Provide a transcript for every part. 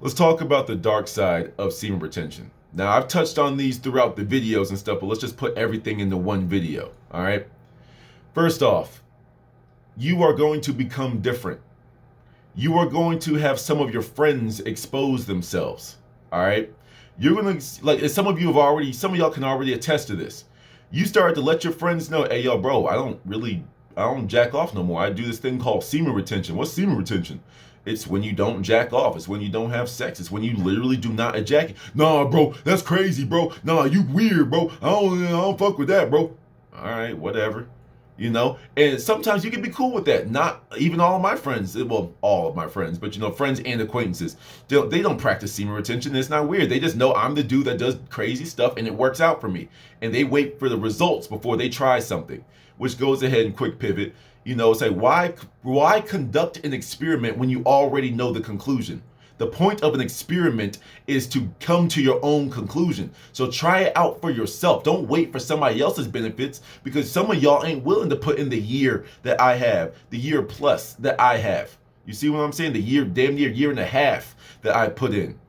Let's talk about the dark side of semen retention. Now, I've touched on these throughout the videos and stuff, but let's just put everything into one video, all right? First off, you are going to become different. You are going to have some of your friends expose themselves, all right? You're going to, like, some of y'all can already attest to this. You start to let your friends know, hey, yo, bro, I don't jack off no more. I do this thing called semen retention. What's semen retention? It's when you don't jack off. It's when you don't have sex. It's when you literally do not ejaculate. Nah, bro, that's crazy, bro. Nah, you weird, bro. I don't fuck with that, bro. All right, whatever. And sometimes you can be cool with that. Not even all of my friends, well, all of my friends, but friends and acquaintances, they don't practice semen retention. It's not weird. They just know I'm the dude that does crazy stuff and it works out for me. And they wait for the results before they try something, which goes ahead and quick pivot. Say, why conduct an experiment when you already know the conclusion? The point of an experiment is to come to your own conclusion. So try it out for yourself. Don't wait for somebody else's benefits, because some of y'all ain't willing to put in the year that I have, the year plus that I have. You see what I'm saying? The year, damn near year and a half that I put in.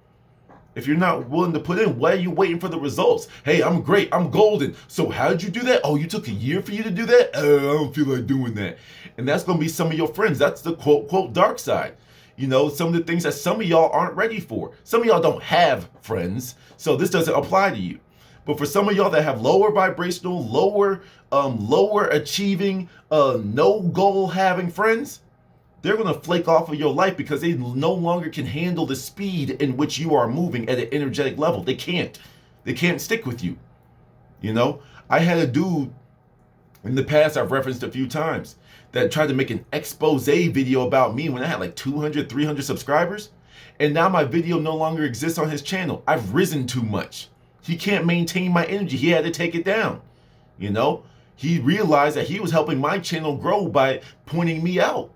If you're not willing to put in, why are you waiting for the results? Hey, I'm great. I'm golden. So how did you do that? Oh, you took a year for you to do that? I don't feel like doing that. And that's going to be some of your friends. That's the quote, quote, dark side. Some of the things that some of y'all aren't ready for. Some of y'all don't have friends, so this doesn't apply to you. But for some of y'all that have lower vibrational, lower achieving, no goal having friends, they're going to flake off of your life because they no longer can handle the speed in which you are moving at an energetic level. They can't stick with you. I had a dude in the past I've referenced a few times that tried to make an expose video about me when I had like 200, 300 subscribers. And now my video no longer exists on his channel. I've risen too much. He can't maintain my energy. He had to take it down. He realized that he was helping my channel grow by pointing me out.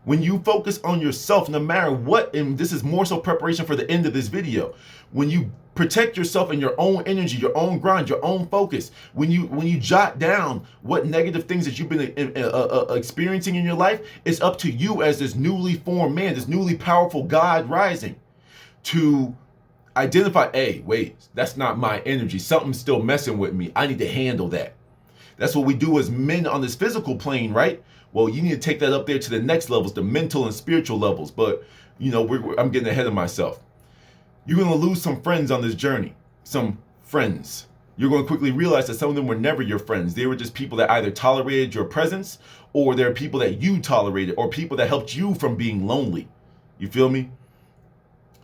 When you focus on yourself, no matter what, and this is more so preparation for the end of this video, when you protect yourself in your own energy, your own grind, your own focus, when you jot down what negative things that you've been experiencing in your life, it's up to you as this newly formed man, this newly powerful God rising, to identify, hey, wait, that's not my energy. Something's still messing with me. I need to handle that. That's what we do as men on this physical plane, right? Well, you need to take that up there to the next levels, the mental and spiritual levels. But, I'm getting ahead of myself. You're going to lose some friends on this journey. Some friends. You're going to quickly realize that some of them were never your friends. They were just people that either tolerated your presence, or they're people that you tolerated, or people that helped you from being lonely. You feel me?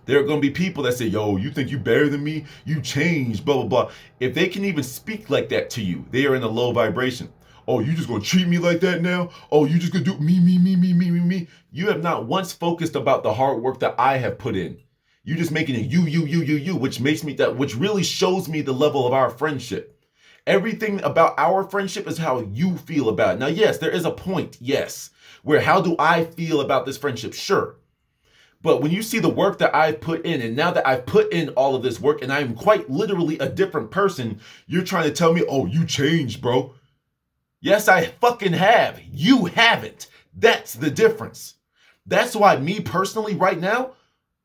There are going to be people that say, yo, you think you better than me? You changed, blah, blah, blah. If they can even speak like that to you, they are in a low vibration. Oh, you just going to treat me like that now? Oh, you just going to do me. You have not once focused about the hard work that I have put in. You just making it you, which really shows me the level of our friendship. Everything about our friendship is how you feel about it. Now, yes, there is a point, yes, where how do I feel about this friendship? Sure. But when you see the work that I've put in, and now that I've put in all of this work and I'm quite literally a different person, you're trying to tell me, oh, you changed, bro. Yes, I fucking have. You haven't. That's the difference. That's why me personally right now,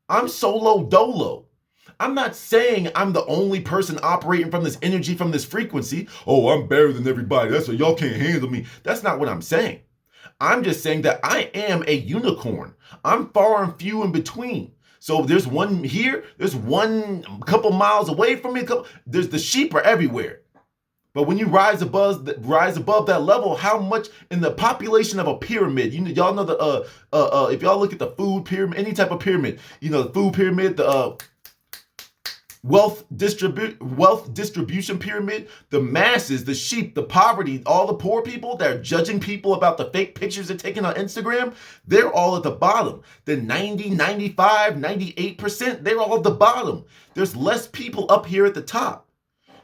I'm solo dolo. I'm not saying I'm the only person operating from this energy, from this frequency. Oh, I'm better than everybody. That's why y'all can't handle me. That's not what I'm saying. I'm just saying that I am a unicorn. I'm far and few in between. So there's one here, there's one a couple miles away from me. There's the sheep are everywhere. But when you rise above that level, how much in the population of a pyramid? Y'all know the if y'all look at the food pyramid, any type of pyramid, the food pyramid, the wealth distribution pyramid, the masses, the sheep, the poverty, all the poor people that are judging people about the fake pictures they're taking on Instagram, they're all at the bottom. The 90, 95, 98%, they're all at the bottom. There's less people up here at the top.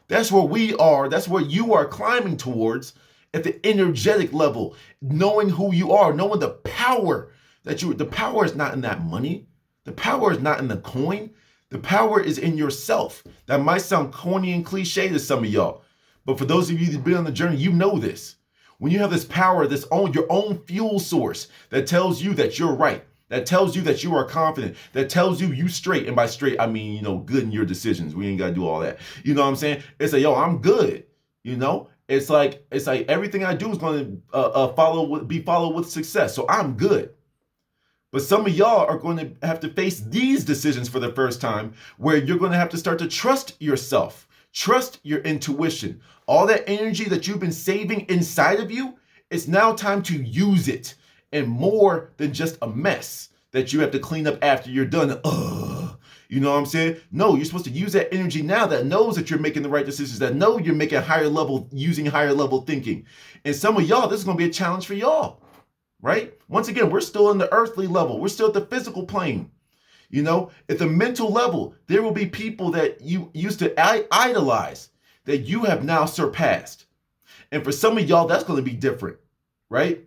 That's where we are. That's where you are climbing towards at the energetic level, knowing who you are, knowing the power the power is not in that money. The power is not in the coin. The power is in yourself. That might sound corny and cliche to some of y'all, but for those of you that have been on the journey, you know this. When you have this power, your own fuel source that tells you that you're right, that tells you that you are confident, that tells you straight. And by straight, I mean, good in your decisions. We ain't got to do all that. You know what I'm saying? It's like, yo, I'm good. It's like everything I do is going to be followed with success. So I'm good. But some of y'all are going to have to face these decisions for the first time, where you're going to have to start to trust yourself, trust your intuition. All that energy that you've been saving inside of you, it's now time to use it, and more than just a mess that you have to clean up after you're done. You know what I'm saying? No, you're supposed to use that energy now that knows that you're making the right decisions, that know you're making using higher level thinking. And some of y'all, this is going to be a challenge for y'all. Right? Once again, we're still in the earthly level. We're still at the physical plane. At the mental level, there will be people that you used to idolize that you have now surpassed. And for some of y'all, that's going to be different, right?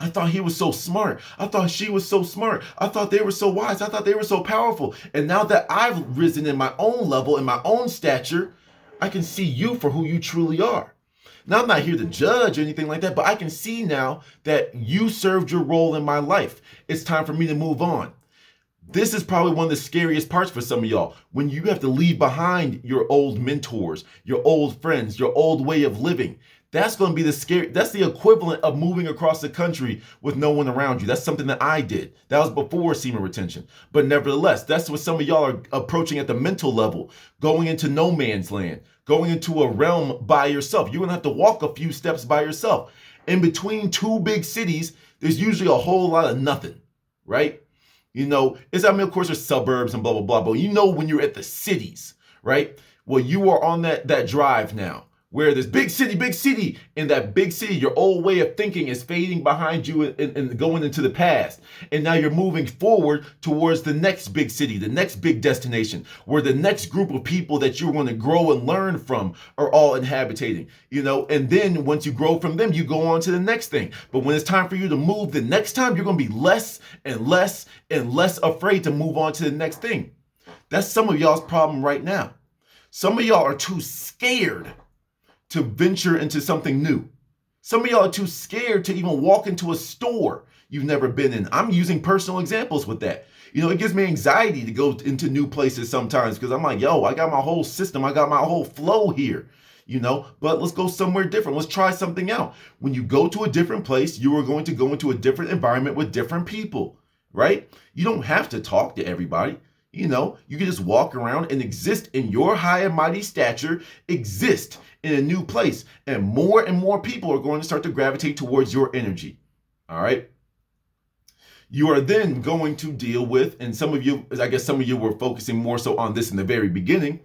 I thought he was so smart. I thought she was so smart. I thought they were so wise. I thought they were so powerful. And now that I've risen in my own level, in my own stature, I can see you for who you truly are. Now, I'm not here to judge or anything like that, but I can see now that you served your role in my life. It's time for me to move on. This is probably one of the scariest parts for some of y'all, when you have to leave behind your old mentors, your old friends, your old way of living. That's going to be that's the equivalent of moving across the country with no one around you. That's something that I did. That was before semen retention. But nevertheless, that's what some of y'all are approaching at the mental level, going into no man's land, going into a realm by yourself. You're going to have to walk a few steps by yourself. In between two big cities, there's usually a whole lot of nothing, right? Of course, there's suburbs and blah, blah, blah. But when you're at the cities, right? Well, you are on that drive now, where there's big city, in that big city, your old way of thinking is fading behind you and going into the past. And now you're moving forward towards the next big city, the next big destination, where the next group of people that you're going to grow and learn from are all inhabiting, and then once you grow from them, you go on to the next thing. But when it's time for you to move the next time, you're going to be less and less and less afraid to move on to the next thing. That's some of y'all's problem right now. Some of y'all are too scared to venture into something new. Some of y'all are too scared to even walk into a store you've never been in. I'm using personal examples with that. It gives me anxiety to go into new places sometimes, because I'm like, yo, I got my whole system. I got my whole flow here, but let's go somewhere different. Let's try something out. When you go to a different place, you are going to go into a different environment with different people, right? You don't have to talk to everybody. You can just walk around and exist in your high and mighty stature, exist in a new place. And more people are going to start to gravitate towards your energy. All right. You are then going to deal with, and some of you were focusing more so on this in the very beginning,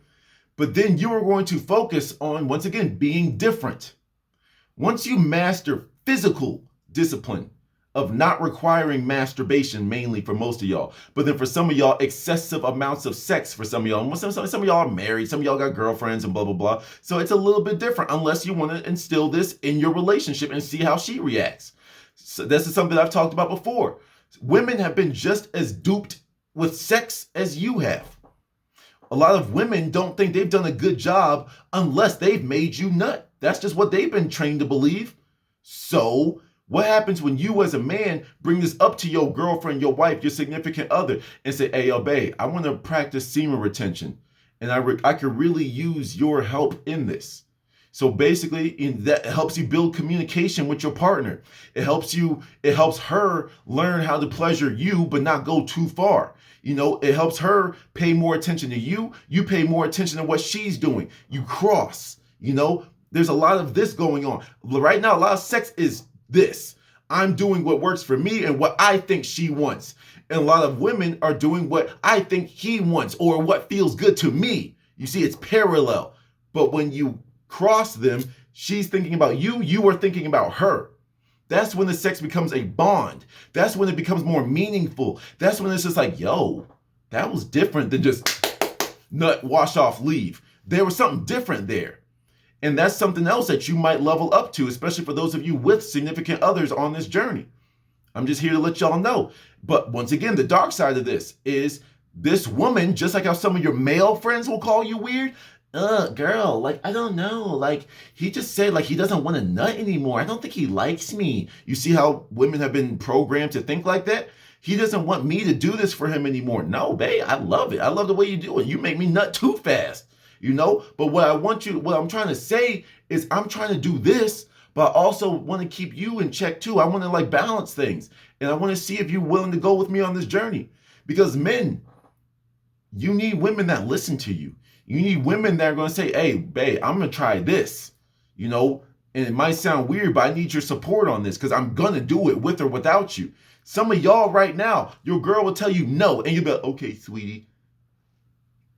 but then you are going to focus on, once again, being different. Once you master physical discipline, of not requiring masturbation, mainly for most of y'all, but then for some of y'all, excessive amounts of sex for some of y'all. Some of y'all are married, some of y'all got girlfriends and blah, blah, blah. So it's a little bit different, unless you want to instill this in your relationship and see how she reacts. So this is something I've talked about before. Women have been just as duped with sex as you have. A lot of women don't think they've done a good job unless they've made you nut. That's just what they've been trained to believe. So what happens when you as a man bring this up to your girlfriend, your wife, your significant other, and say, hey, yo, babe, I want to practice semen retention, and I could really use your help in this. So basically, that helps you build communication with your partner. It helps her learn how to pleasure you, but not go too far. It helps her pay more attention to you. You pay more attention to what she's doing. You cross, there's a lot of this going on. Right now, a lot of sex is this. I'm doing what works for me and what I think she wants. And a lot of women are doing what I think he wants or what feels good to me. You see, it's parallel. But when you cross them, she's thinking about you, you are thinking about her. That's when the sex becomes a bond. That's when it becomes more meaningful. That's when it's just like, yo, that was different than just nut, wash off, leave. There was something different there. And that's something else that you might level up to, especially for those of you with significant others on this journey. I'm just here to let y'all know. But once again, the dark side of this is this woman, just like how some of your male friends will call you weird. Girl, I don't know. He just said, he doesn't want to nut anymore. I don't think he likes me. You see how women have been programmed to think like that? He doesn't want me to do this for him anymore. No, babe, I love it. I love the way you do it. You make me nut too fast, But what I'm trying to say is I'm trying to do this, but I also want to keep you in check too. I want to balance things. And I want to see if you're willing to go with me on this journey. Because men, you need women that listen to you. You need women that are going to say, hey, babe, I'm going to try this, and it might sound weird, but I need your support on this because I'm going to do it with or without you. Some of y'all right now, your girl will tell you no, and you'll be like, okay, sweetie.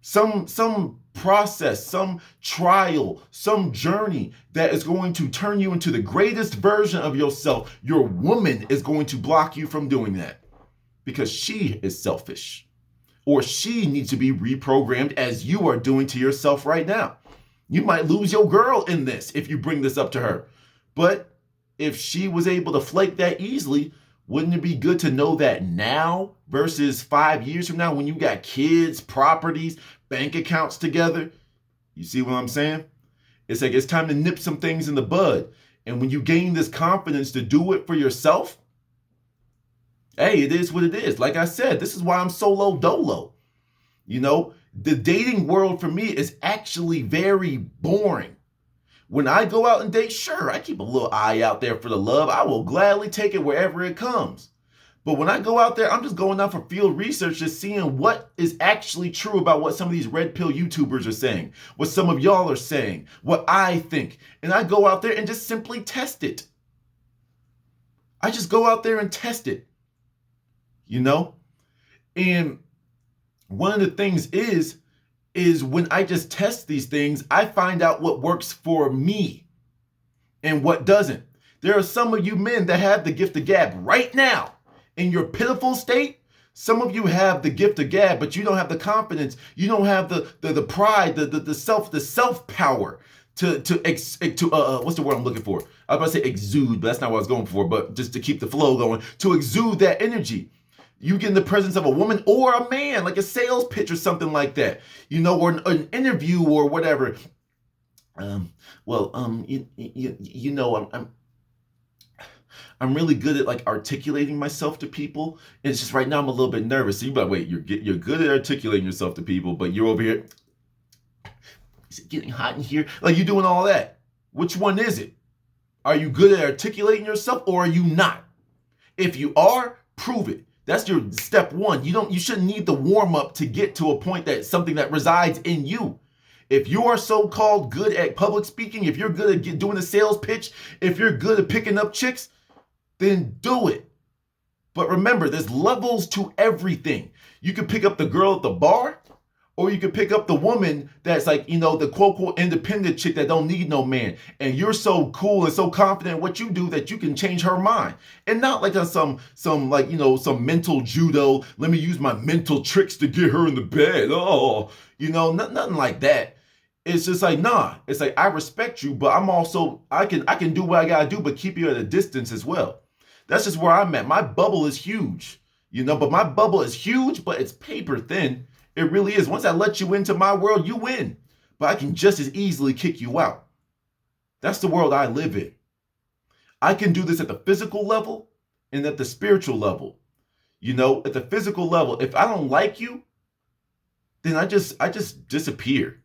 Some process, some trial, some journey that is going to turn you into the greatest version of yourself. Your woman is going to block you from doing that because she is selfish. Or she needs to be reprogrammed as you are doing to yourself right now. You might lose your girl in this if you bring this up to her. But if she was able to flake that easily, wouldn't it be good to know that now versus 5 years from now when you got kids, properties, bank accounts together? You see what I'm saying? It's like it's time to nip some things in the bud. And when you gain this confidence to do it for yourself, hey, it is what it is. Like I said, this is why I'm solo dolo. The dating world for me is actually very boring. When I go out and date, sure, I keep a little eye out there for the love. I will gladly take it wherever it comes. But when I go out there, I'm just going out for field research, just seeing what is actually true about what some of these red pill YouTubers are saying, what some of y'all are saying, what I think. And I go out there and just simply test it. I just go out there and test it. And one of the things is when I just test these things, I find out what works for me and what doesn't. There are some of you men that have the gift of gab right now in your pitiful state. Some of you have the gift of gab, but you don't have the confidence. You don't have the pride, the self power to what's the word I'm looking for? I was about to say exude, but that's not what I was going for. But just to keep the flow going, to exude that energy. You get in the presence of a woman or a man, like a sales pitch or something like that, or an interview or whatever. I'm really good at articulating myself to people. And it's just right now I'm a little bit nervous. So you're like, wait, you're good at articulating yourself to people, but you're over here. Is it getting hot in here? Like you're doing all that. Which one is it? Are you good at articulating yourself or are you not? If you are, prove it. That's your step one. You shouldn't need the warm up to get to a point that something that resides in you. If you are so-called good at public speaking, if you're good at doing a sales pitch, if you're good at picking up chicks, then do it. But remember, there's levels to everything. You can pick up the girl at the bar, or you can pick up the woman that's the quote-unquote independent chick that don't need no man. And you're so cool and so confident in what you do that you can change her mind. And not like on some mental judo, let me use my mental tricks to get her in the bed. Nothing like that. It's just nah. It's like, I respect you, but I can do what I gotta do, but keep you at a distance as well. That's just where I'm at. My bubble is huge, but my bubble is huge, but it's paper thin. It really is. Once I let you into my world, you win. But I can just as easily kick you out. That's the world I live in. I can do this at the physical level and at the spiritual level. At the physical level, if I don't like you, then I just disappear.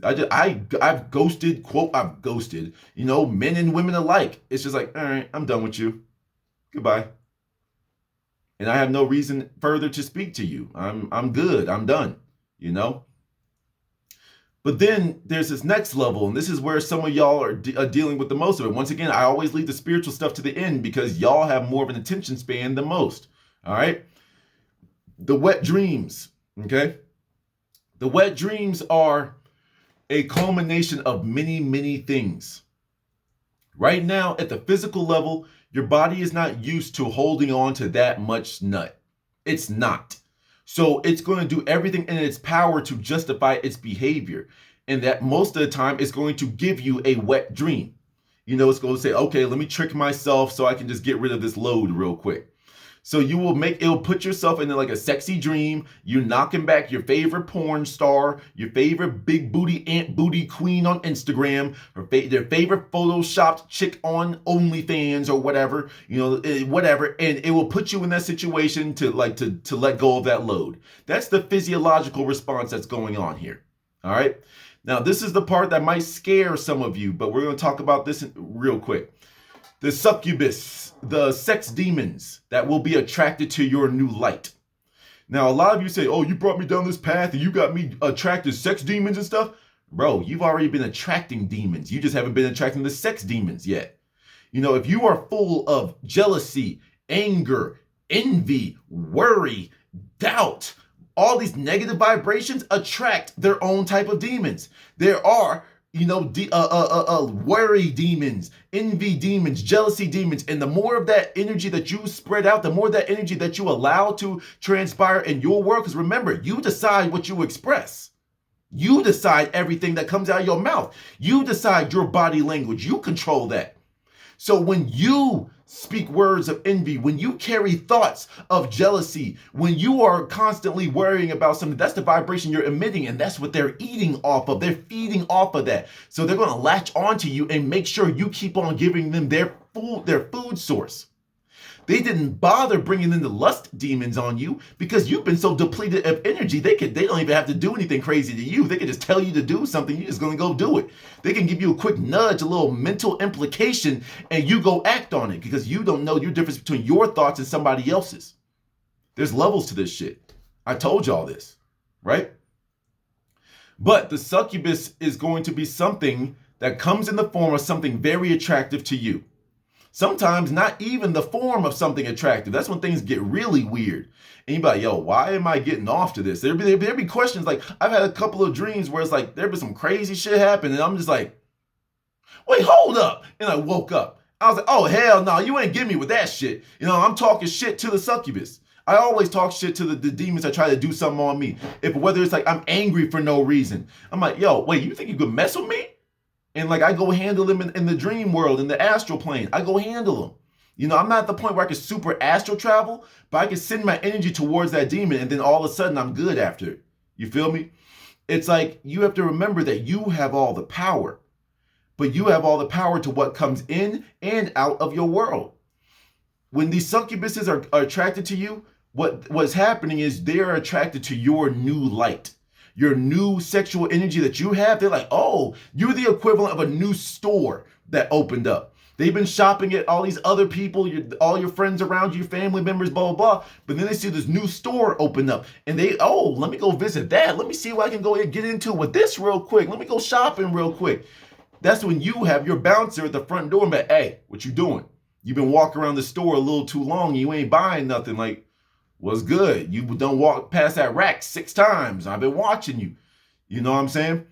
I've ghosted, I've ghosted, men and women alike. It's just like, all right, I'm done with you. Goodbye. And I have no reason further to speak to you. I'm good. I'm done, But then there's this next level, and this is where some of y'all are dealing with the most of it. Once again, I always leave the spiritual stuff to the end because y'all have more of an attention span than most, all right? The wet dreams, okay? The wet dreams are a culmination of many, many things. Right now, at the physical level, your body is not used to holding on to that much nut. It's not. So it's going to do everything in its power to justify its behavior. And that most of the time it's going to give you a wet dream. It's going to say, okay, let me trick myself so I can just get rid of this load real quick. So it'll put yourself into like a sexy dream. You're knocking back your favorite porn star, your favorite big booty ant booty queen on Instagram, their favorite photoshopped chick on OnlyFans or whatever, whatever. And it will put you in that situation to let go of that load. That's the physiological response that's going on here. All right. Now, this is the part that might scare some of you, but we're going to talk about this real quick. The succubus, the sex demons that will be attracted to your new light. Now, a lot of you say, oh, you brought me down this path and you got me attracted to sex demons and stuff. Bro, you've already been attracting demons. You just haven't been attracting the sex demons yet. If you are full of jealousy, anger, envy, worry, doubt, all these negative vibrations attract their own type of demons. There are worry demons, envy demons, jealousy demons. And the more of that energy that you spread out, the more that energy that you allow to transpire in your world. Because remember, you decide what you express. You decide everything that comes out of your mouth. You decide your body language. You control that. So when you speak words of envy, when you carry thoughts of jealousy, when you are constantly worrying about something, that's the vibration you're emitting, and that's what they're eating off of. They're feeding off of that. So they're going to latch onto you and make sure you keep on giving them their food source. They didn't bother bringing in the lust demons on you because you've been so depleted of energy. They don't even have to do anything crazy to you. They can just tell you to do something. You're just going to go do it. They can give you a quick nudge, a little mental implication, and you go act on it because you don't know your difference between your thoughts and somebody else's. There's levels to this shit. I told y'all this, right? But the succubus is going to be something that comes in the form of something very attractive to you. Sometimes not even the form of something attractive. That's when things get really weird. And you're like, yo, why am I getting off to this? There'd be questions like, I've had a couple of dreams where it's like, there'd be some crazy shit happen. And I'm just like, wait, hold up. And I woke up. I was like, oh, hell no, you ain't getting me with that shit. I'm talking shit to the succubus. I always talk shit to the demons that try to do something on me. Whether it's like I'm angry for no reason. I'm like, yo, wait, you think you could mess with me? And I go handle them in the dream world, in the astral plane. I go handle them. I'm not at the point where I can super astral travel, but I can send my energy towards that demon, and then all of a sudden I'm good after it. You feel me? It's like you have to remember that you have all the power, but you have all the power to what comes in and out of your world. When these succubuses are attracted to you, what's happening is they are attracted to your new light. Your new sexual energy that you have, they're like, oh, you're the equivalent of a new store that opened up. They've been shopping at all these other people, all your friends around you, your family members, blah, blah, blah. But then they see this new store open up and let me go visit that. Let me see what I can go get into with this real quick. Let me go shopping real quick. That's when you have your bouncer at the front door and be like, hey, what you doing? You've been walking around the store a little too long. You ain't buying nothing. Like, what's good? You done walk past that rack 6 times. I've been watching you. You know what I'm saying?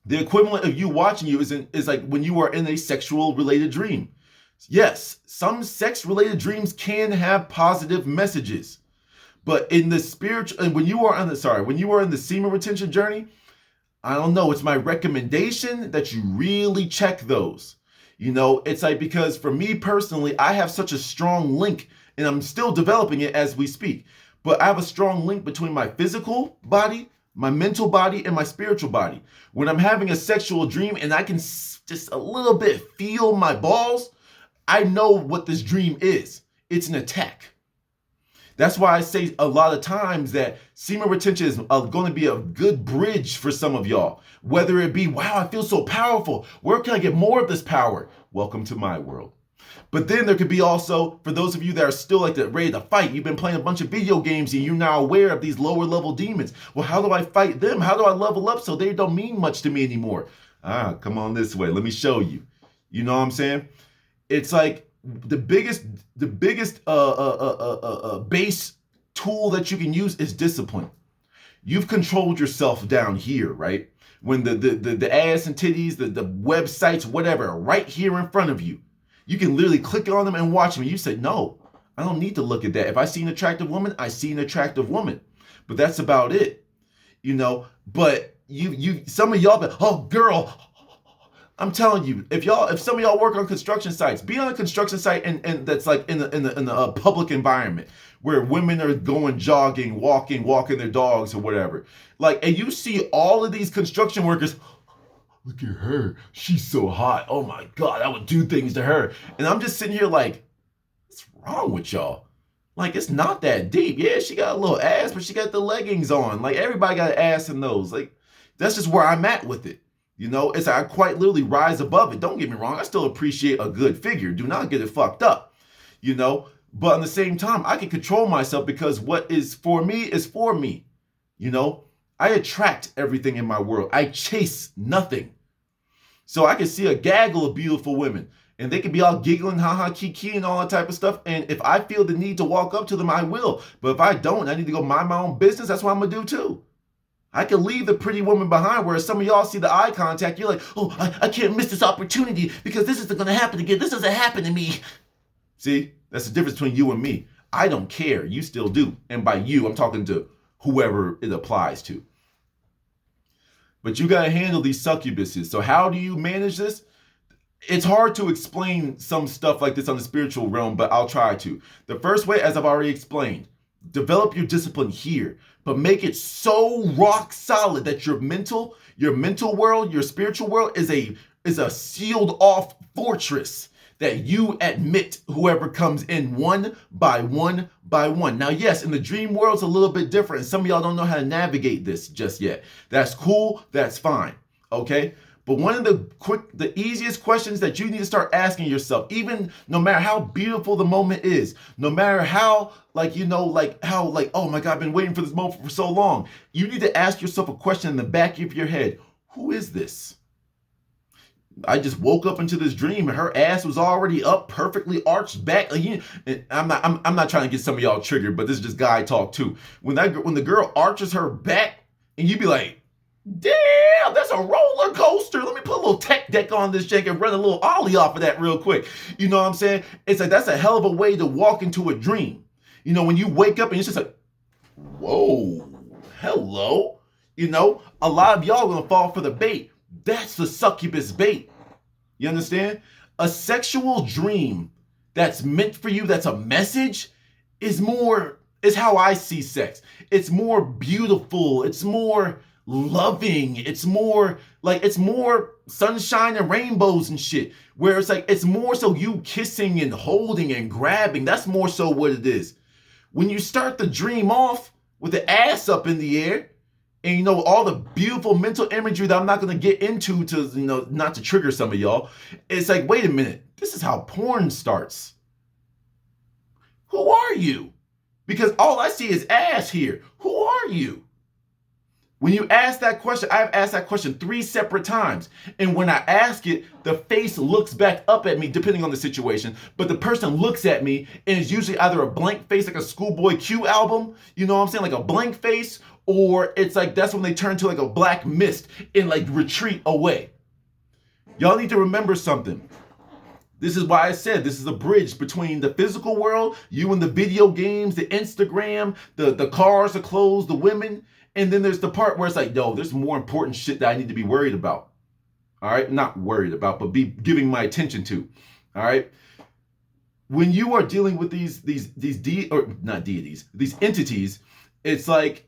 The equivalent of you watching you is like when you are in a sexual related dream. Yes, some sex related dreams can have positive messages. But in the spiritual, when you are in the semen retention journey, I don't know. It's my recommendation that you really check those. It's like, because for me personally, I have such a strong link, and I'm still developing it as we speak. But I have a strong link between my physical body, my mental body, and my spiritual body. When I'm having a sexual dream and I can just a little bit feel my balls, I know what this dream is. It's an attack. That's why I say a lot of times that semen retention is going to be a good bridge for some of y'all. Whether it be, wow, I feel so powerful. Where can I get more of this power? Welcome to my world. But then there could be also, for those of you that are still ready to fight, you've been playing a bunch of video games and you're now aware of these lower level demons. Well, how do I fight them? How do I level up so they don't mean much to me anymore? Come on this way. Let me show you. You know what I'm saying? It's like the biggest base tool that you can use is discipline. You've controlled yourself down here, right? When the ass and titties, the websites, whatever, are right here in front of you. You can literally click on them and watch them. And you say, no, I don't need to look at that. If I see an attractive woman, I see an attractive woman. But that's about it. But you some of y'all be, oh, girl, I'm telling you, if some of y'all work on construction sites, be on a construction site and that's like in the public environment where women are going jogging, walking their dogs or whatever. Like, and you see all of these construction workers. Look at her, she's so hot. Oh my God, I would do things to her. And I'm just sitting here like, what's wrong with y'all? Like, it's not that deep. Yeah, she got a little ass, but she got the leggings on. Like, everybody got an ass in those. Like, that's just where I'm at with it. You know, it's I quite literally rise above it. Don't get me wrong. I still appreciate a good figure. Do not get it fucked up, you know. But at the same time, I can control myself because what is for me is for me. You know, I attract everything in my world. I chase nothing. So I can see a gaggle of beautiful women and they can be all giggling, haha, kiki and all that type of stuff. And if I feel the need to walk up to them, I will. But if I don't, I need to go mind my own business. That's what I'm going to do too. I can leave the pretty woman behind, whereas some of y'all see the eye contact. You're like, oh, I can't miss this opportunity because this isn't going to happen again. This doesn't happen to me. See, that's the difference between you and me. I don't care. You still do. And by you, I'm talking to whoever it applies to. But you got to handle these succubuses. So how do you manage this? It's hard to explain some stuff like this on the spiritual realm, but I'll try to. The first way, as I've already explained, develop your discipline here, but make it so rock solid that your mental world, your spiritual world is a sealed off fortress that you admit whoever comes in one by one by one. Now, yes, in the dream world, it's a little bit different. And some of y'all don't know how to navigate this just yet. That's cool. That's fine. Okay. But one of the easiest questions that you need to start asking yourself, even no matter how beautiful the moment is, no matter how, oh my God, I've been waiting for this moment for so long. You need to ask yourself a question in the back of your head. Who is this? I just woke up into this dream and her ass was already up, perfectly arched back. I'm not trying to get some of y'all triggered, but this is just guy talk too. When the girl arches her back and you be like, damn, that's a roller coaster. Let me put a little tech deck on this jank and run a little ollie off of that real quick. You know what I'm saying? It's like, that's a hell of a way to walk into a dream. You know, when you wake up and it's just like, whoa, hello. You know, a lot of y'all gonna fall for the bait. That's the succubus bait. You understand? A sexual dream that's meant for you, that's a message, is how I see sex. It's more beautiful. It's more loving. It's more sunshine and rainbows and shit. Where it's like, it's more so you kissing and holding and grabbing. That's more so what it is. When you start the dream off with the ass up in the air, and you know, all the beautiful mental imagery that I'm not going to get into to, you know, not to trigger some of y'all. It's like, wait a minute, this is how porn starts. Who are you? Because all I see is ass here. Who are you? When you ask that question, I've asked that question 3 separate times. And when I ask it, the face looks back up at me, depending on the situation. But the person looks at me and it's usually either a blank face, like a Schoolboy Q album, you know what I'm saying? Like a blank face, or it's like, that's when they turn to like a black mist and like retreat away. Y'all need to remember something. This is why I said this is a bridge between the physical world, you and the video games, the Instagram, the cars, the clothes, the women. And then there's the part where it's like, yo, there's more important shit that I need to be worried about. All right? Not worried about, but be giving my attention to. All right? When you are dealing with these entities, it's like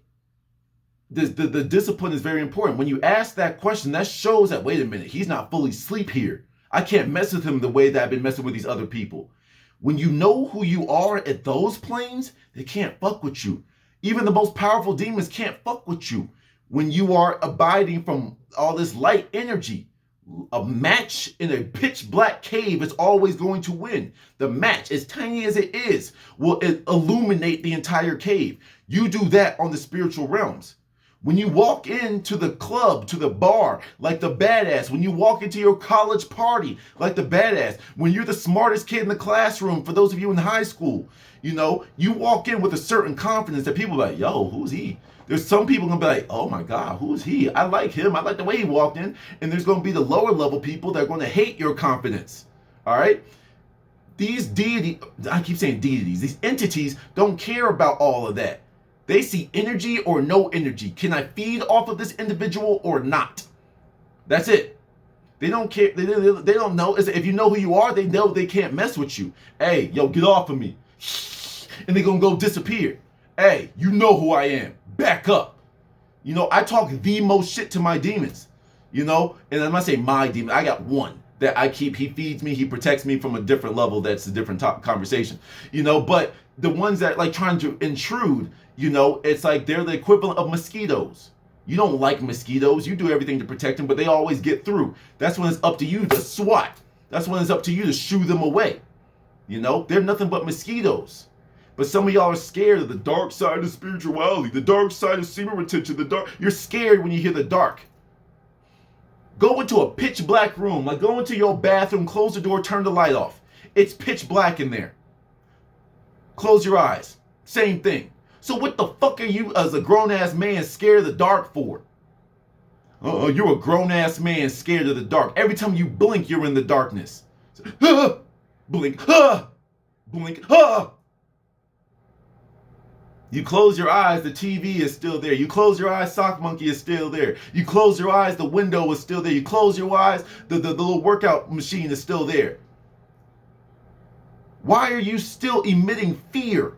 the discipline is very important. When you ask that question, that shows that, wait a minute, he's not fully asleep here. I can't mess with him the way that I've been messing with these other people. When you know who you are at those planes, they can't fuck with you. Even the most powerful demons can't fuck with you when you are abiding from all this light energy. A match in a pitch black cave is always going to win. The match, as tiny as it is, will illuminate the entire cave. You do that on the spiritual realms. When you walk into the club, to the bar, like the badass. When you walk into your college party, like the badass. When you're the smartest kid in the classroom, for those of you in high school, you know, you walk in with a certain confidence that people are like, yo, who's he? There's some people gonna be like, oh my God, who's he? I like him. I like the way he walked in. And there's gonna be the lower level people that are gonna hate your confidence. All right? These I keep saying deities, these entities don't care about all of that. They see energy or no energy. Can I feed off of this individual or not? That's it. They don't care. They don't know. If you know who you are, they know they can't mess with you. Hey, yo, get off of me. And they're going to go disappear. Hey, you know who I am. Back up. You know, I talk the most shit to my demons. You know, and I'm not saying my demon. I got one that I keep. He feeds me. He protects me from a different level. That's a different conversation. You know, but the ones that like trying to intrude, you know, it's like they're the equivalent of mosquitoes. You don't like mosquitoes. You do everything to protect them, but they always get through. That's when it's up to you to swat. That's when it's up to you to shoo them away. You know, they're nothing but mosquitoes. But some of y'all are scared of the dark side of spirituality, the dark side of semen retention, You're scared when you hear the dark. Go into a pitch black room, like go into your bathroom, close the door, turn the light off. It's pitch black in there. Close your eyes. Same thing. So what the fuck are you as a grown-ass man scared of the dark for? You're a grown-ass man scared of the dark. Every time you blink, you're in the darkness. Blink, blink, You close your eyes, the TV is still there. You close your eyes, Sock Monkey is still there. You close your eyes, the window is still there. You close your eyes, the little workout machine is still there. Why are you still emitting fear?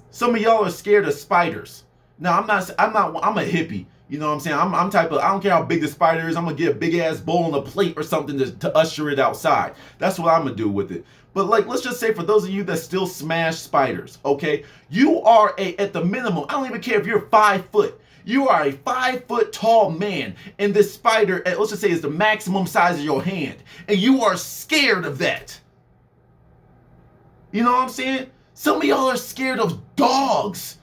Some of y'all are scared of spiders. Now, I'm a hippie. You know what I'm saying? I'm type of, I don't care how big the spider is. I'm going to get a big ass bowl on a plate or something to usher it outside. That's what I'm going to do with it. But like, let's just say for those of you that still smash spiders, okay? You are at the minimum, I don't even care if you're 5 foot. You are a 5 foot tall man, and this spider, let's just say, is the maximum size of your hand. And you are scared of that. You know what I'm saying? Some of y'all are scared of dogs.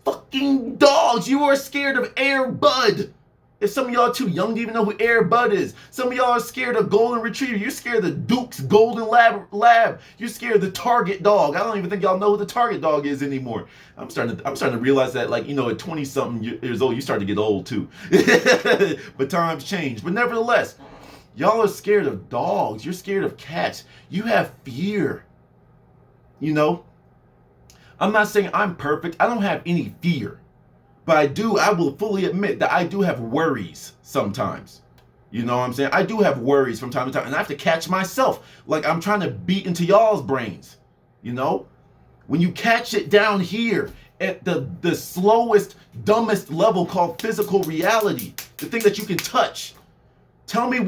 Fucking dogs. You are scared of Air Bud. If some of y'all are too young to even know who Air Bud is. Some of y'all are scared of Golden Retriever. You're scared of the Duke's Golden Lab. You're scared of the Target dog. I don't even think y'all know who the Target dog is anymore. I'm starting to realize that, like, you know, at 20-something years old, you start to get old too. But times change. But nevertheless, y'all are scared of dogs. You're scared of cats. You have fear. You know? I'm not saying I'm perfect. I don't have any fear. But I will fully admit that I do have worries sometimes. You know what I'm saying? I do have worries from time to time. And I have to catch myself. Like I'm trying to beat into y'all's brains. You know? When you catch it down here at the slowest, dumbest level called physical reality. The thing that you can touch. Tell me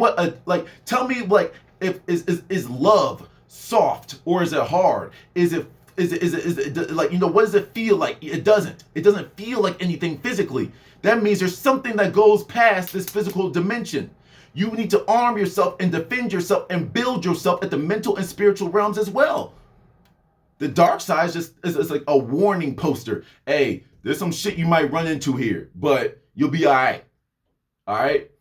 if is love soft or is it hard? Is it like, you know, what does it feel like? It doesn't feel like anything physically. That means there's something that goes past this physical dimension. You need to arm yourself and defend yourself and build yourself at the mental and spiritual realms as well. The dark side is like a warning poster. Hey, there's some shit you might run into here, but you'll be all right. All right.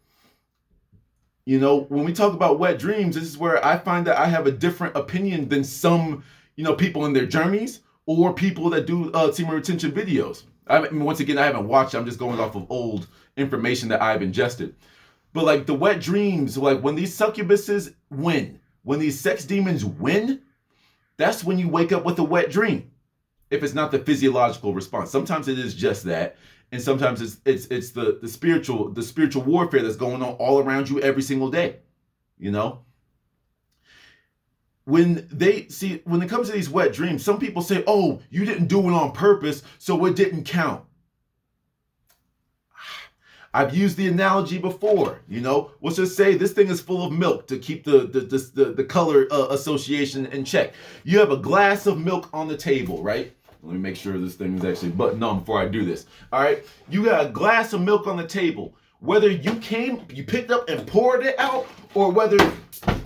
You know, when we talk about wet dreams, this is where I find that I have a different opinion than some, you know, people in their journeys or people that do semen retention videos. I mean, once again, I haven't watched. I'm just going off of old information that I've ingested. But like the wet dreams, like when these succubuses win, when these sex demons win, that's when you wake up with a wet dream. If it's not the physiological response, sometimes it is just that, and sometimes it's the spiritual warfare that's going on all around you every single day. You know. When it comes to these wet dreams, some people say, oh, you didn't do it on purpose, so it didn't count. I've used the analogy before, you know. Let's just say this thing is full of milk to keep the color association in check. You have a glass of milk on the table, right? Let me make sure this thing is actually buttoned on before I do this. All right, you got a glass of milk on the table. Whether you picked up and poured it out, or whether,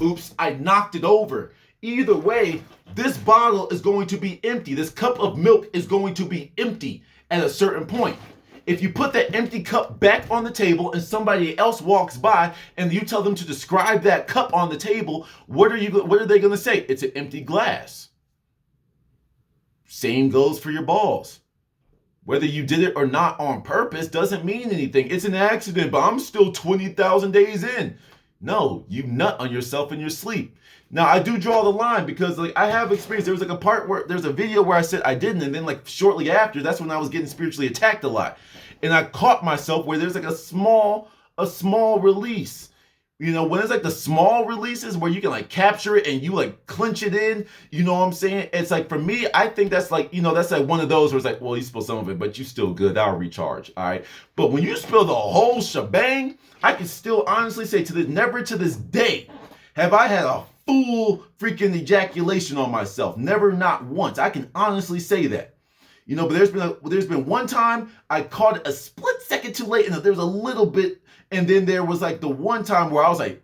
oops, I knocked it over. Either way, this bottle is going to be empty. This cup of milk is going to be empty at a certain point. If you put that empty cup back on the table and somebody else walks by and you tell them to describe that cup on the table, what are they going to say? It's an empty glass. Same goes for your balls. Whether you did it or not on purpose doesn't mean anything. It's an accident, but I'm still 20,000 days in. No, you nut on yourself in your sleep. Now, I do draw the line because like I have experience. There was like a part where there's a video where I said I didn't, and then like shortly after, that's when I was getting spiritually attacked a lot. And I caught myself where there's like a small release. You know, when it's like the small releases where you can like capture it and you like clinch it in, you know what I'm saying? It's like, for me, I think that's like, you know, that's like one of those where it's like, well, you spill some of it, but you still good. That'll recharge. All right. But when you spill the whole shebang, I can still honestly say never to this day have I had a full freaking ejaculation on myself. Never, not once. I can honestly say that. You know, but there's been one time I caught it a split second too late, and there was a little bit. And then there was like the one time where I was like,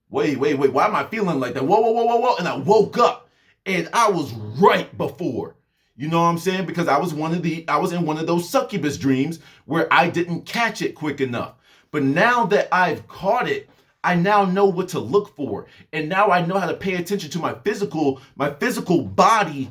wait, why am I feeling like that? Whoa. And I woke up and I was right before. You know what I'm saying? Because I was in one of those succubus dreams where I didn't catch it quick enough. But now that I've caught it, I now know what to look for. And now I know how to pay attention to my physical body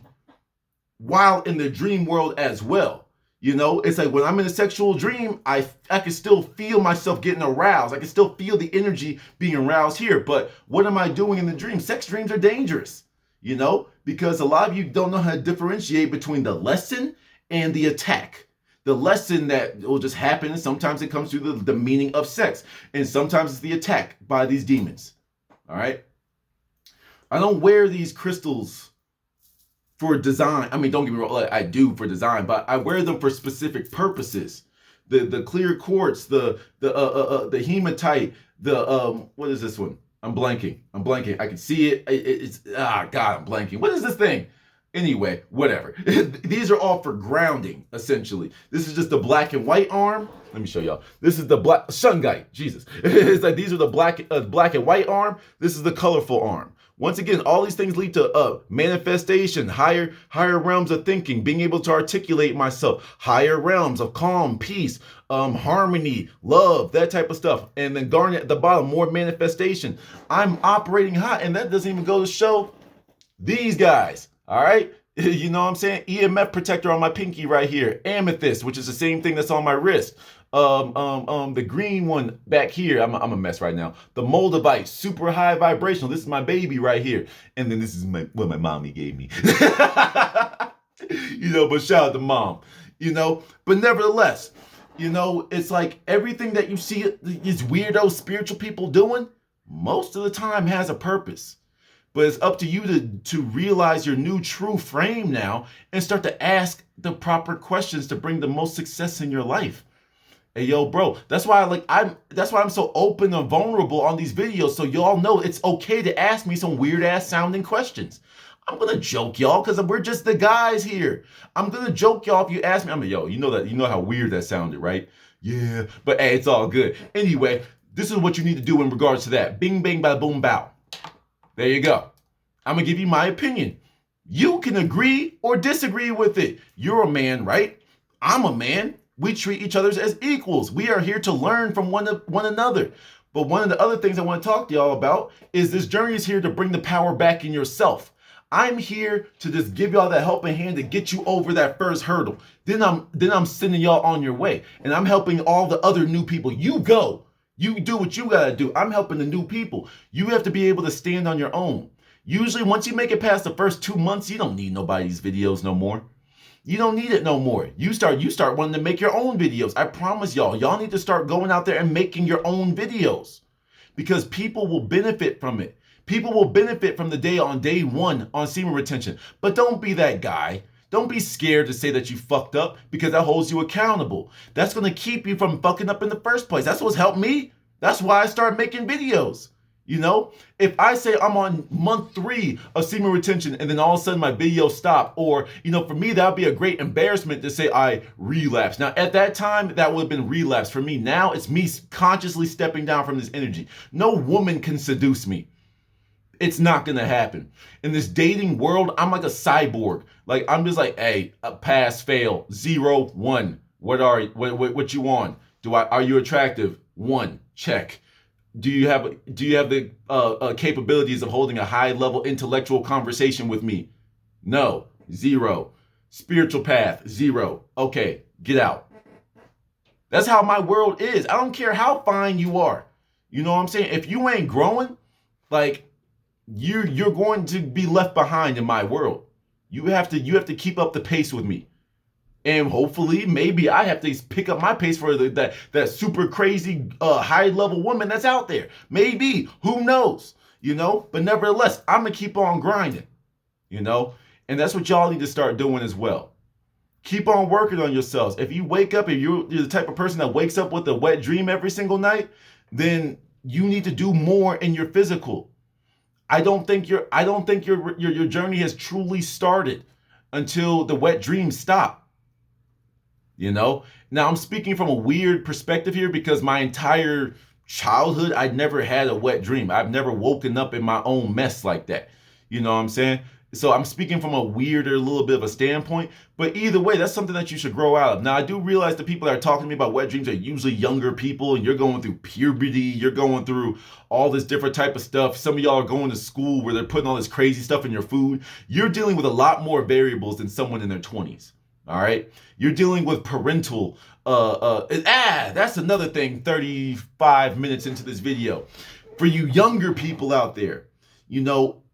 while in the dream world as well. You know, it's like when I'm in a sexual dream, I can still feel myself getting aroused. I can still feel the energy being aroused here. But what am I doing in the dream? Sex dreams are dangerous, you know, because a lot of you don't know how to differentiate between the lesson and the attack. The lesson that will just happen, and sometimes it comes through the meaning of sex, and sometimes it's the attack by these demons. All right. I don't wear these crystals for design. I mean, don't get me wrong, I do for design, but I wear them for specific purposes. The clear quartz, the hematite, what is this one? I'm blanking. I can see it. God, I'm blanking. What is this thing? Anyway, whatever. These are all for grounding, essentially. This is just the black and white arm. Let me show y'all. This is the black shungite. Jesus. It's like these are the black and white arm. This is the colorful arm. Once again, all these things lead to manifestation, higher realms of thinking, being able to articulate myself, higher realms of calm, peace, harmony, love, that type of stuff. And then garnet at the bottom, more manifestation. I'm operating high, and that doesn't even go to show these guys. All right. You know what I'm saying? EMF protector on my pinky right here. Amethyst, which is the same thing that's on my wrist. The green one back here. I'm a mess right now. The Moldavite, super high vibrational. This is my baby right here. And then this is what my mommy gave me. You know, but shout out to mom. You know, but nevertheless, you know, it's like everything that you see these weirdo spiritual people doing, most of the time has a purpose. But it's up to you to realize your new true frame now and start to ask the proper questions to bring the most success in your life. Hey, yo, bro, that's why I'm so open and vulnerable on these videos, so y'all know it's okay to ask me some weird ass sounding questions. I'm gonna joke y'all because we're just the guys here. I'm gonna joke y'all if you ask me. I'm like, yo, you know how weird that sounded, right? Yeah, but hey, it's all good. Anyway, this is what you need to do in regards to that. Bing, bang, bada, boom, bow. There you go. I'm gonna give you my opinion. You can agree or disagree with it. You're a man, right? I'm a man. We treat each other as equals. We are here to learn from one another. But one of the other things I want to talk to y'all about is this journey is here to bring the power back in yourself. I'm here to just give y'all that helping hand to get you over that first hurdle. Then I'm sending y'all on your way. And I'm helping all the other new people. You go. You do what you gotta do. I'm helping the new people. You have to be able to stand on your own. Usually once you make it past the first 2 months, you don't need nobody's videos no more. You don't need it no more. You start wanting to make your own videos. I promise y'all need to start going out there and making your own videos because people will benefit from it. People will benefit from the day one on semen retention. But don't be that guy. Don't be scared to say that you fucked up because that holds you accountable. That's going to keep you from fucking up in the first place. That's what's helped me. That's why I started making videos. You know, if I say I'm on month 3 of semen retention and then all of a sudden my video stopped, or, you know, for me, that would be a great embarrassment to say I relapsed. Now, at that time, that would have been relapse. For me now, it's me consciously stepping down from this energy. No woman can seduce me. It's not going to happen. In this dating world, I'm like a cyborg. Like, I'm just like, hey, pass, fail, 0, 1. What you on? Are you attractive? 1, check. Do you have the capabilities of holding a high level intellectual conversation with me? No. 0. Spiritual path? 0. Okay, get out. That's how my world is. I don't care how fine you are. You know what I'm saying? If you ain't growing, like you're going to be left behind in my world. You have to keep up the pace with me. And hopefully, maybe I have to pick up my pace for that super crazy high level woman that's out there. Maybe, who knows, But nevertheless, I'm gonna keep on grinding, And that's what y'all need to start doing as well. Keep on working on yourselves. If you wake up and you're the type of person that wakes up with a wet dream every single night, then you need to do more in your physical. I don't think your journey has truly started until the wet dreams stop. Now I'm speaking from a weird perspective here because my entire childhood, I never had a wet dream. I've never woken up in my own mess like that. You know what I'm saying? So I'm speaking from a weirder, little bit of a standpoint, but either way, that's something that you should grow out of. Now, I do realize the people that are talking to me about wet dreams are usually younger people, and you're going through puberty, you're going through all this different type of stuff. Some of y'all are going to school where they're putting all this crazy stuff in your food. You're dealing with a lot more variables than someone in their 20s. All right. You're dealing with parental. That's another thing. 35 minutes into this video, for you younger people out there,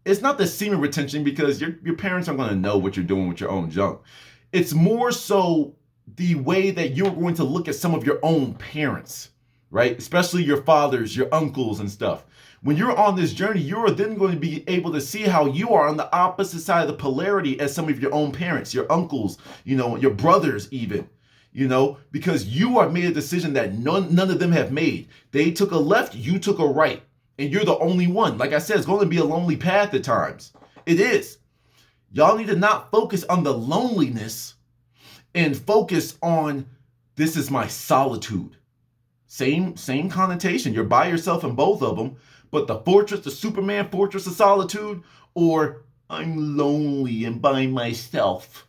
it's not the semen retention because your parents aren't going to know what you're doing with your own junk. It's more so the way that you're going to look at some of your own parents, right? Especially your fathers, your uncles and stuff. When you're on this journey, you're then going to be able to see how you are on the opposite side of the polarity as some of your own parents, your uncles, your brothers even, because you are made a decision that none of them have made. They took a left, you took a right, and you're the only one. Like I said, it's going to be a lonely path at times. It is. Y'all need to not focus on the loneliness and focus on, this is my solitude. Same connotation. You're by yourself in both of them. But the Superman fortress of solitude, or I'm lonely and by myself.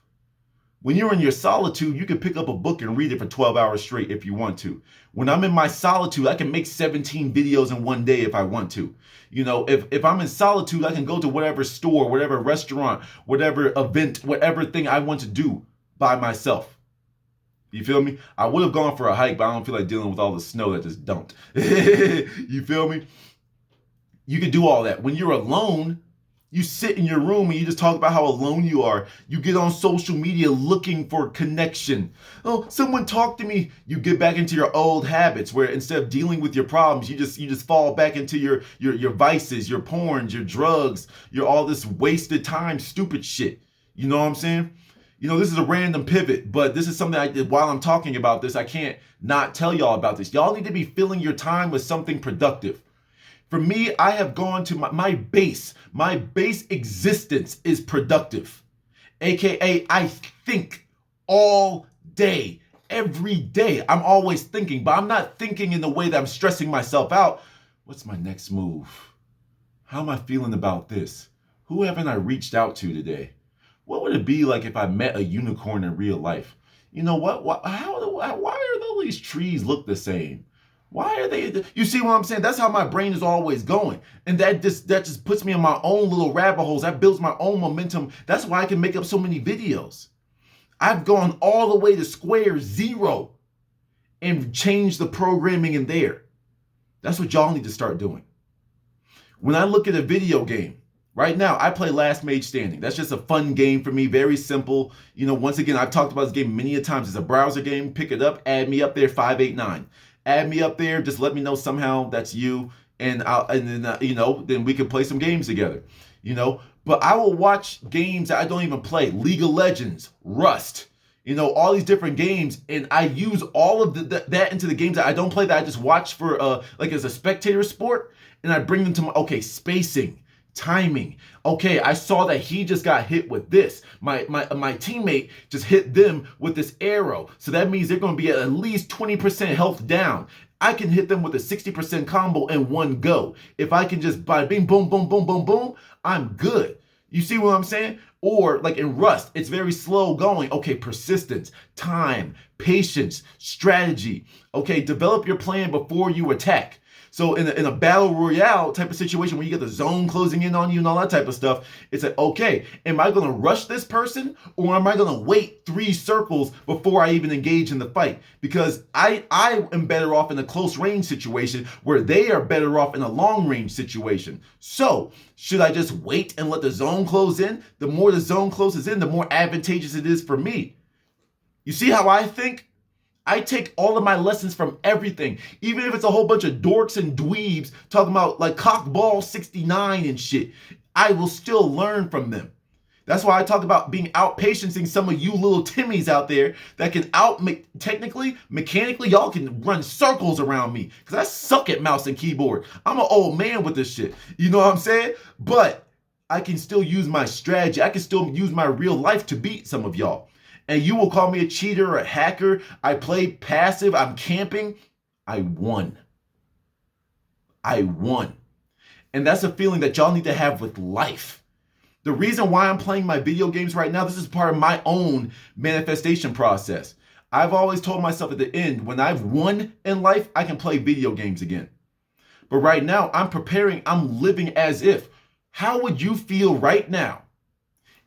When you're in your solitude, you can pick up a book and read it for 12 hours straight if you want to. When I'm in my solitude, I can make 17 videos in one day if I want to. If I'm in solitude, I can go to whatever store, whatever restaurant, whatever event, whatever thing I want to do by myself. You feel me? I would have gone for a hike, but I don't feel like dealing with all the snow that just dumped. You feel me? You can do all that. When you're alone, you sit in your room and you just talk about how alone you are. You get on social media looking for connection. Oh, someone talk to me. You get back into your old habits where instead of dealing with your problems, you just fall back into your vices, your porns, your drugs, your all this wasted time, stupid shit. You know what I'm saying? This is a random pivot, but this is something I did while I'm talking about this. I can't not tell y'all about this. Y'all need to be filling your time with something productive. For me, I have gone to my base existence is productive. AKA, I think all day, every day. I'm always thinking, but I'm not thinking in the way that I'm stressing myself out. What's my next move? How am I feeling about this? Who haven't I reached out to today? What would it be like if I met a unicorn in real life? You know what? Why are all these trees look the same? Why are they? You see what I'm saying? That's how my brain is always going. And that just puts me in my own little rabbit holes. That builds my own momentum. That's why I can make up so many videos. I've gone all the way to square zero and changed the programming in there. That's what y'all need to start doing. When I look at a video game, right now, I play Last Mage Standing. That's just a fun game for me, very simple. Once again, I've talked about this game many a times. It's a browser game. Pick it up, add me up there, 589. Add me up there. Just let me know somehow that's you, and then we can play some games together. But I will watch games that I don't even play. League of Legends, Rust, all these different games, and I use all of that into the games that I don't play that I just watch for as a spectator sport, and I bring them to spacing. Timing. Okay, I saw that he just got hit with this. My teammate just hit them with this arrow. So that means they're going to be at least 20% health down. I can hit them with a 60% combo in one go. If I can just bing, boom, boom, boom, boom, boom, I'm good. You see what I'm saying? Or like in Rust, it's very slow going. Okay, persistence, time, patience, strategy. Okay, develop your plan before you attack. So in a battle royale type of situation where you get the zone closing in on you and all that type of stuff, it's like, okay, am I going to rush this person or am I going to wait 3 circles before I even engage in the fight? Because I am better off in a close range situation where they are better off in a long range situation. So should I just wait and let the zone close in? The more the zone closes in, the more advantageous it is for me. You see how I think? I take all of my lessons from everything, even if it's a whole bunch of dorks and dweebs talking about like cockball 69 and shit. I will still learn from them. That's why I talk about being outpatiencing some of you little Timmies out there that can technically, mechanically, y'all can run circles around me because I suck at mouse and keyboard. I'm an old man with this shit. You know what I'm saying? But I can still use my strategy. I can still use my real life to beat some of y'all. And you will call me a cheater or a hacker. I played passive. I'm camping. I won. I won. And that's a feeling that y'all need to have with life. The reason why I'm playing my video games right now, this is part of my own manifestation process. I've always told myself at the end, when I've won in life, I can play video games again. But right now, I'm preparing, I'm living as if. How would you feel right now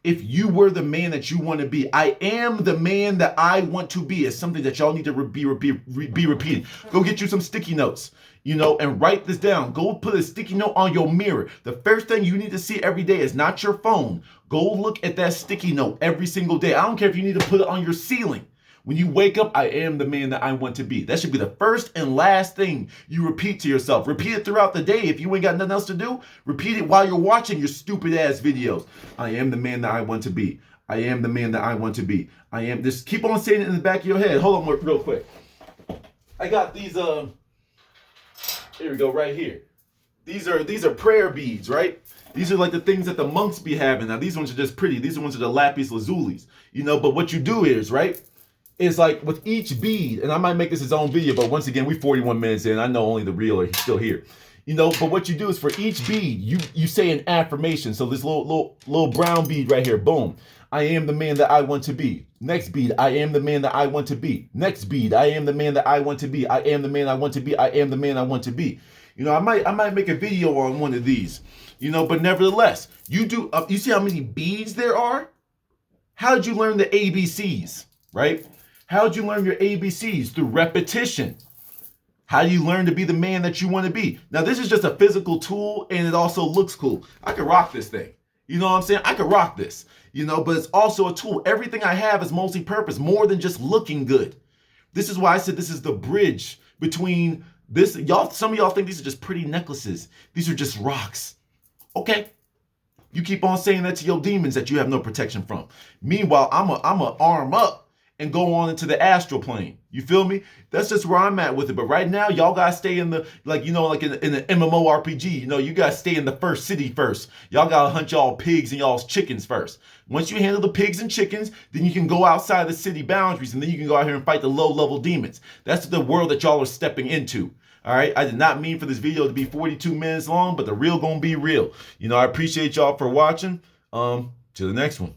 if you were the man that you want to be? I am the man that I want to be. It's something that y'all need to be repeating. Go get you some sticky notes, and write this down. Go put a sticky note on your mirror. The first thing you need to see every day is not your phone. Go look at that sticky note every single day. I don't care if you need to put it on your ceiling. When you wake up, I am the man that I want to be. That should be the first and last thing you repeat to yourself. Repeat it throughout the day. If you ain't got nothing else to do, repeat it while you're watching your stupid ass videos. I am the man that I want to be. I am the man that I want to be. I am. Just keep on saying it in the back of your head. Hold on real quick. I got these, here we go, right here. These are prayer beads, right? These are like the things that the monks be having. Now, these ones are just pretty. These ones are the lapis lazulis, but what you do is, right? It's like with each bead, and I might make this his own video, but once again, we 41 minutes in. I know only the real are still here. But what you do is for each bead, you say an affirmation. So this little brown bead right here, boom. I am the man that I want to be. Next bead, I am the man that I want to be. Next bead, I am the man that I want to be. I am the man I want to be. I am the man I want to be. I might make a video on one of these. But nevertheless, you see how many beads there are? How did you learn the ABCs, right? How did you learn your ABCs? Through repetition. How do you learn to be the man that you want to be? Now, this is just a physical tool, and it also looks cool. I can rock this thing. You know what I'm saying? I can rock this, but it's also a tool. Everything I have is multi-purpose, more than just looking good. This is why I said this is the bridge between this. Some of y'all think these are just pretty necklaces. These are just rocks. Okay. You keep on saying that to your demons that you have no protection from. Meanwhile, I'm a arm up and go on into the astral plane. You feel me? That's just where I'm at with it. But right now, y'all gotta stay in the, like in the MMORPG, you gotta stay in the first city first. Y'all gotta hunt y'all pigs and y'all's chickens first. Once you handle the pigs and chickens, then you can go outside the city boundaries, and then you can go out here and fight the low-level demons. That's the world that y'all are stepping into. All right, I did not mean for this video to be 42 minutes long, but the real gonna be real. I appreciate y'all for watching. To the next one.